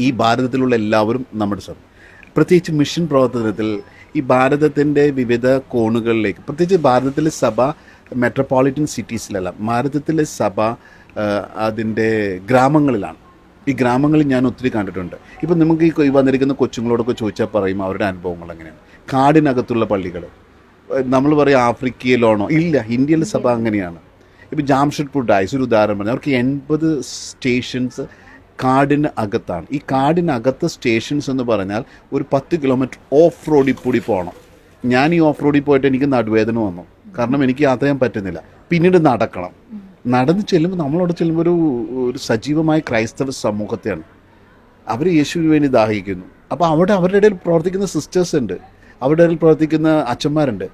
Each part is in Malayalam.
ഈ ഭാരതത്തിലുള്ള എല്ലാവരും നമ്മുടെ സഭ, പ്രത്യേകിച്ച് മിഷൻ പ്രവർത്തനത്തിൽ ഈ ഭാരതത്തിൻ്റെ വിവിധ കോണുകളിലേക്ക്, പ്രത്യേകിച്ച് ഭാരതത്തിലെ സഭ മെട്രോപൊളിറ്റൻ സിറ്റീസിലല്ല, ഭാരതത്തിലെ സഭ അതിൻ്റെ ഗ്രാമങ്ങളിലാണ്. ഈ ഗ്രാമങ്ങളിൽ ഞാൻ ഒത്തിരി കണ്ടിട്ടുണ്ട്. ഇപ്പം നമുക്ക് ഈ വന്നിരിക്കുന്ന കൊച്ചുങ്ങളോടൊക്കെ ചോദിച്ചാൽ പറയും അവരുടെ അനുഭവങ്ങൾ എങ്ങനെയാണ്. കാടിനകത്തുള്ള പള്ളികൾ, നമ്മൾ പറയും ആഫ്രിക്കയിലാണോ, ഇല്ല, ഇന്ത്യയിലെ സഭ അങ്ങനെയാണ്. ഇപ്പം ജാംഷഡ്പൂർ ഡയസ് ഒരു ഉദാഹരണം പറഞ്ഞു, അവർക്ക് 80 സ്റ്റേഷൻസ് കാടിന് അകത്താണ്. ഈ കാടിനകത്ത് സ്റ്റേഷൻസ് എന്ന് പറഞ്ഞാൽ ഒരു 10 കിലോമീറ്റർ ഓഫ് റോഡിൽ കൂടി പോകണം. ഞാൻ ഈ ഓഫ് റോഡിൽ പോയിട്ട് എനിക്ക് നടുവേദന വന്നു, കാരണം എനിക്ക് യാത്ര ചെയ്യാൻ പറ്റുന്നില്ല. പിന്നീട് നടക്കണം. നടന്ന് ചെല്ലുമ്പോൾ, നമ്മളവിടെ ചെല്ലുമ്പോൾ ഒരു സജീവമായ ക്രൈസ്തവ സമൂഹത്തെയാണ്. അവർ യേശുവിന് വേണ്ടി ദാഹിക്കുന്നു. അപ്പോൾ അവിടെ അവരുടെ ഇടയിൽ പ്രവർത്തിക്കുന്ന സിസ്റ്റേഴ്സ് ഉണ്ട്, അവരുടെ ഇടയിൽ പ്രവർത്തിക്കുന്ന അച്ഛന്മാരുണ്ട്.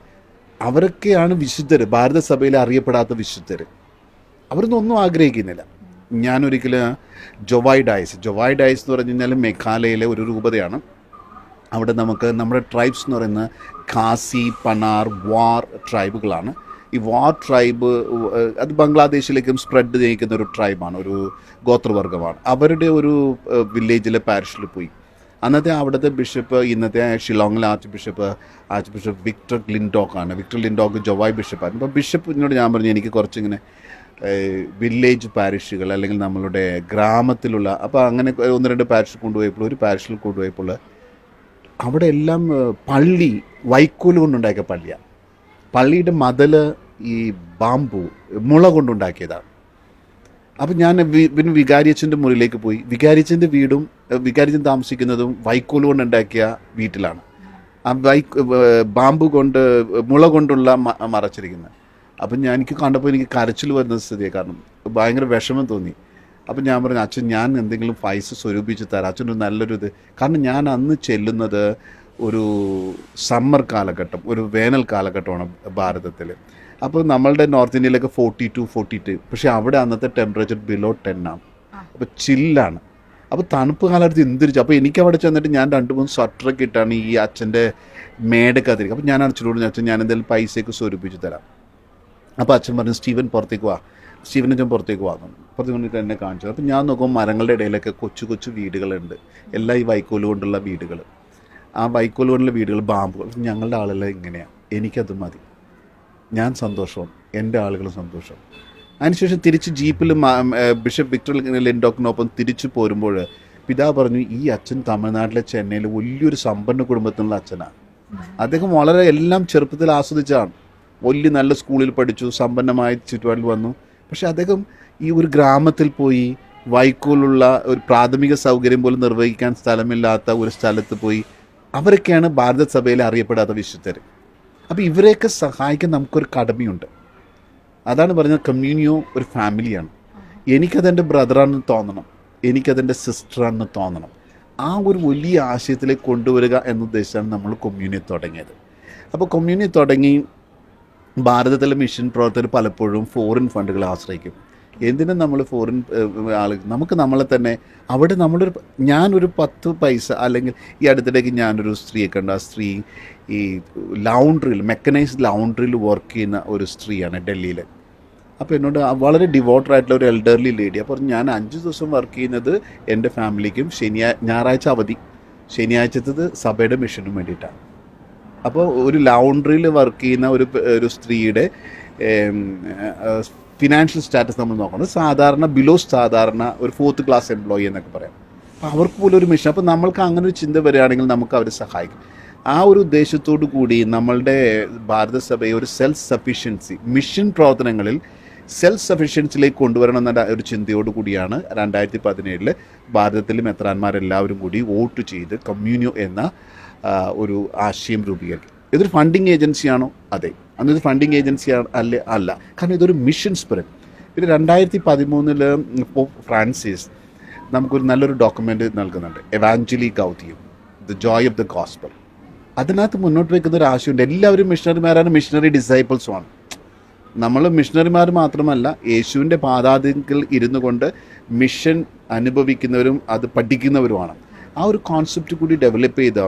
അവരൊക്കെയാണ് വിശുദ്ധർ, ഭാരത സഭയിലെ അറിയപ്പെടാത്ത വിശുദ്ധർ. അവരൊന്നും ഒന്നും ആഗ്രഹിക്കുന്നില്ല. ഞാനൊരിക്കലും ജൊവായ് ഡയസ് എന്ന് പറഞ്ഞു കഴിഞ്ഞാൽ മേഘാലയയിലെ ഒരു രൂപതയാണ്. അവിടെ നമുക്ക് നമ്മുടെ ട്രൈബ്സ് എന്ന് പറയുന്നത് ഖാസി, പനാർ, വാർ ട്രൈബുകളാണ്. ഈ വാർ ട്രൈബ് അത് ബംഗ്ലാദേശിലേക്കും സ്പ്രെഡ് ചെയ്യിക്കുന്ന ഒരു ട്രൈബാണ്, ഒരു ഗോത്രവർഗമാണ്. അവരുടെ ഒരു വില്ലേജിലെ പാരിഷിൽ പോയി. അന്നത്തെ അവിടുത്തെ ബിഷപ്പ്, ഇന്നത്തെ ഷിലോങ്ങിലെ ആർച്ച് ബിഷപ്പ് വിക്ടർ ലിൻഡോക്കാണ്. വിക്ടർ ലിൻഡോക്ക് ജൊവായ് ബിഷപ്പാണ്. അപ്പോൾ ബിഷപ്പിനോട് ഞാൻ പറഞ്ഞു, എനിക്ക് കുറച്ചിങ്ങനെ വില്ലേജ് പാരിഷുകൾ അല്ലെങ്കിൽ നമ്മളുടെ ഗ്രാമത്തിലുള്ള, അപ്പോൾ അങ്ങനെ 1-2 പാരിഷ് കൊണ്ടുപോയപ്പോൾ, ഒരു പാരിഷിൽ കൊണ്ടുപോയപ്പോൾ അവിടെ എല്ലാം പള്ളി വൈക്കോല് കൊണ്ടുണ്ടാക്കിയ പള്ളിയാണ്. പള്ളിയുടെ മതിൽ ഈ ബാമ്പു മുള കൊണ്ടുണ്ടാക്കിയതാണ്. അപ്പം ഞാൻ പിന്നെ വികാരിയച്ഛൻ്റെ മുറിയിലേക്ക് പോയി. വികാരിയച്ഛൻ്റെ വീടും വികാരിയച്ഛൻ താമസിക്കുന്നതും വൈക്കോല് കൊണ്ടുണ്ടാക്കിയ വീട്ടിലാണ്. ആ ബാമ്പു കൊണ്ട് മുള കൊണ്ടുള്ള മറച്ചിരിക്കുന്നത്. അപ്പം എനിക്ക് കണ്ടപ്പോൾ എനിക്ക് കരച്ചിൽ വരുന്ന സ്ഥിതിയാണ്, കാരണം ഭയങ്കര വിഷമം തോന്നി. അപ്പം ഞാൻ പറഞ്ഞു, അച്ഛൻ ഞാൻ എന്തെങ്കിലും പൈസ സ്വരൂപിച്ച് തരാം, അച്ഛനൊരു നല്ലൊരു ഇത്. കാരണം ഞാൻ അന്ന് ചെല്ലുന്നത് ഒരു സമ്മർ കാലഘട്ടം, ഒരു വേനൽ കാലഘട്ടമാണ് ഭാരതത്തിൽ. അപ്പോൾ നമ്മളുടെ നോർത്ത് ഇന്ത്യയിലൊക്കെ 42, പക്ഷേ അവിടെ അന്നത്തെ ടെമ്പറേച്ചർ ബിലോ 10 ആണ്. അപ്പോൾ ചില്ലാണ്. അപ്പോൾ തണുപ്പ് കാലത്ത് എന്തിരിച്ചു. അപ്പോൾ എനിക്ക് അവിടെ ചെന്നിട്ട് ഞാൻ 2-3 സ്വട്ടറൊക്കെ ഇട്ടാണ് ഈ അച്ഛൻ്റെ മേടക്കകത്തിരിക്കും. അപ്പോൾ ഞാൻ അച്ഛനോട്, അച്ഛൻ ഞാൻ എന്തെങ്കിലും പൈസയൊക്കെ സ്വരൂപിച്ച് തരാം. അപ്പോൾ അച്ഛൻ പറഞ്ഞു, സ്റ്റീവൻ പുറത്തേക്ക് വാ. സ്റ്റീവനച്ഛൻ പുറത്തേക്ക് വാങ്ങും. പുറത്തേക്ക് കൊണ്ടിട്ട് എന്നെ കാണിച്ചു. അപ്പം ഞാൻ നോക്കുമ്പോൾ മരങ്ങളുടെ ഇടയിലൊക്കെ കൊച്ചു കൊച്ചു വീടുകളുണ്ട്, എല്ലാം ഈ വൈക്കോല് കൊണ്ടുള്ള വീടുകൾ. ആ വൈക്കോല് കൊണ്ടുള്ള വീടുകൾ, ബാമ്പുകൾ. ഞങ്ങളുടെ ആളെല്ലാം ഇങ്ങനെയാണ്. എനിക്കത് മതി, ഞാൻ സന്തോഷവും എൻ്റെ ആളുകൾ സന്തോഷം. അതിനുശേഷം തിരിച്ച് ജീപ്പിൽ ബിഷപ്പ് വിക്ടർ ലിൻഡോക്കിനൊപ്പം തിരിച്ചു പോരുമ്പോൾ പിതാവ് പറഞ്ഞു, ഈ അച്ഛൻ തമിഴ്നാട്ടിലെ ചെന്നൈയിൽ വലിയൊരു സമ്പന്ന കുടുംബത്തിലുള്ള അച്ഛനാണ്. അദ്ദേഹം വളരെ എല്ലാം ചെറുപ്പത്തിൽ ആസ്വദിച്ചാണ്. വലിയ നല്ല സ്കൂളിൽ പഠിച്ചു, സമ്പന്നമായ ചുറ്റുപാടിൽ വന്നു. പക്ഷെ അദ്ദേഹം ഈ ഒരു ഗ്രാമത്തിൽ പോയി വൈക്കോലുള്ള ഒരു പ്രാഥമിക സൗകര്യം പോലും നിർവഹിക്കാൻ സ്ഥലമില്ലാത്ത ഒരു സ്ഥലത്ത് പോയി. അവരൊക്കെയാണ് ഭാരത സഭയിൽ അറിയപ്പെടാത്ത വിശുദ്ധർ. അപ്പോൾ ഇവരെയൊക്കെ സഹായിക്കാൻ നമുക്കൊരു കടമയുണ്ട്. അതാണ് പറഞ്ഞത്, കമ്മ്യൂണിയോ ഒരു ഫാമിലിയാണ്. എനിക്കതെൻ്റെ ബ്രദറാണെന്ന് തോന്നണം, എനിക്കതെൻ്റെ സിസ്റ്ററാണെന്ന് തോന്നണം. ആ ഒരു വലിയ ആശയത്തിലേക്ക് കൊണ്ടുവരിക എന്നുദ്ദേശിച്ചാണ് നമ്മൾ കമ്മ്യൂണിയെ തുടങ്ങിയത്. അപ്പോൾ കമ്മ്യൂണിയെ തുടങ്ങി ഭാരതത്തിലെ മിഷൻ പ്രവർത്തകർ പലപ്പോഴും ഫോറിൻ ഫണ്ടുകളെ ആശ്രയിക്കും. എന്തിനും നമ്മൾ ഫോറിൻ നമുക്ക് നമ്മളെ തന്നെ അവിടെ ഞാനൊരു 10 പൈസ, അല്ലെങ്കിൽ ഈ അടുത്തിടയ്ക്ക് ഞാനൊരു സ്ത്രീയെ കണ്ടു. ആ സ്ത്രീ ഈ ലൗണ്ടറിയിൽ, മെക്കനൈസ്ഡ് ലൗണ്ടറിയിൽ വർക്ക് ചെയ്യുന്ന ഒരു സ്ത്രീയാണ് ഡൽഹിയിൽ. അപ്പോൾ എന്നോട് വളരെ ഡിവോട്ടറായിട്ടുള്ള ഒരു എൽഡർലി ലേഡി. അപ്പോൾ ഞാൻ 5 ദിവസം വർക്ക് ചെയ്യുന്നത് എൻ്റെ ഫാമിലിക്കും, ഞായറാഴ്ച അവധി, ശനിയാഴ്ചത്തത് സഭയുടെ മിഷനും വേണ്ടിയിട്ടാണ്. അപ്പോൾ ഒരു ലൗണ്ടറിയിൽ വർക്ക് ചെയ്യുന്ന ഒരു സ്ത്രീയുടെ ഫിനാൻഷ്യൽ സ്റ്റാറ്റസ് നമ്മൾ നോക്കുന്നത് സാധാരണ ബിലോ സാധാരണ ഒരു 4th ക്ലാസ് എംപ്ലോയി എന്നൊക്കെ പറയാം. അപ്പോൾ അവർക്ക് പോലും ഒരു മിഷൻ. അപ്പോൾ നമ്മൾക്ക് അങ്ങനെ ഒരു ചിന്ത വരികയാണെങ്കിൽ നമുക്ക് അവരെ സഹായിക്കും. ആ ഒരു ഉദ്ദേശത്തോടു കൂടി നമ്മളുടെ ഭാരത സഭയെ ഒരു സെൽഫ് സഫിഷ്യൻസി, മിഷൻ പ്രവർത്തനങ്ങളിൽ സെൽഫ് സഫിഷ്യൻസിയിലേക്ക് കൊണ്ടുവരണം എന്ന ഒരു ചിന്തയോടു കൂടിയാണ് 2017 ഭാരതത്തിലെ മെത്രാന്മാരെല്ലാവരും കൂടി വോട്ട് ചെയ്ത് കമ്മ്യൂണിയോ എന്ന ഒരു ആശയം രൂപീകരിക്കും. ഇതൊരു ഫണ്ടിങ് ഏജൻസിയാണോ? അതെ. അന്നൊരു ഫണ്ടിങ് ഏജൻസിയാണ് അല്ല, കാരണം ഇതൊരു മിഷൻ സ്പിരിറ്റ്. പിന്നെ 2013 പോപ്പ് ഫ്രാൻസിസ് നമുക്കൊരു നല്ലൊരു ഡോക്യുമെൻ്റ് നൽകുന്നുണ്ട്, Evangelii Gaudium, the joy of the gospel. അതിനകത്ത് മുന്നോട്ട് വയ്ക്കുന്ന ഒരു ആശയമുണ്ട്, എല്ലാവരും മിഷണറിമാരാണ്, മിഷണറി ഡിസൈപ്പിൾസുമാണ്. നമ്മൾ മിഷണറിമാർ മാത്രമല്ല, യേശുവിൻ്റെ പാദാതിൽ ഇരുന്നു കൊണ്ട് മിഷൻ അനുഭവിക്കുന്നവരും അത് പഠിക്കുന്നവരുമാണ്. ആ ഒരു കോൺസെപ്റ്റ് കൂടി ഡെവലപ്പ് ചെയ്ത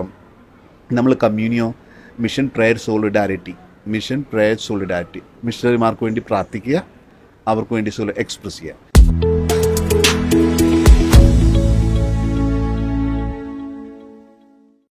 നമ്മൾ കമ്മ്യൂണിയോ മിഷൻ പ്രയർ സോളിഡാരിറ്റി, മിഷണറിമാർക്ക് വേണ്ടി പ്രാർത്ഥിക്കുക, അവർക്ക് വേണ്ടി എക്സ്പ്രസ് ചെയ്യുക.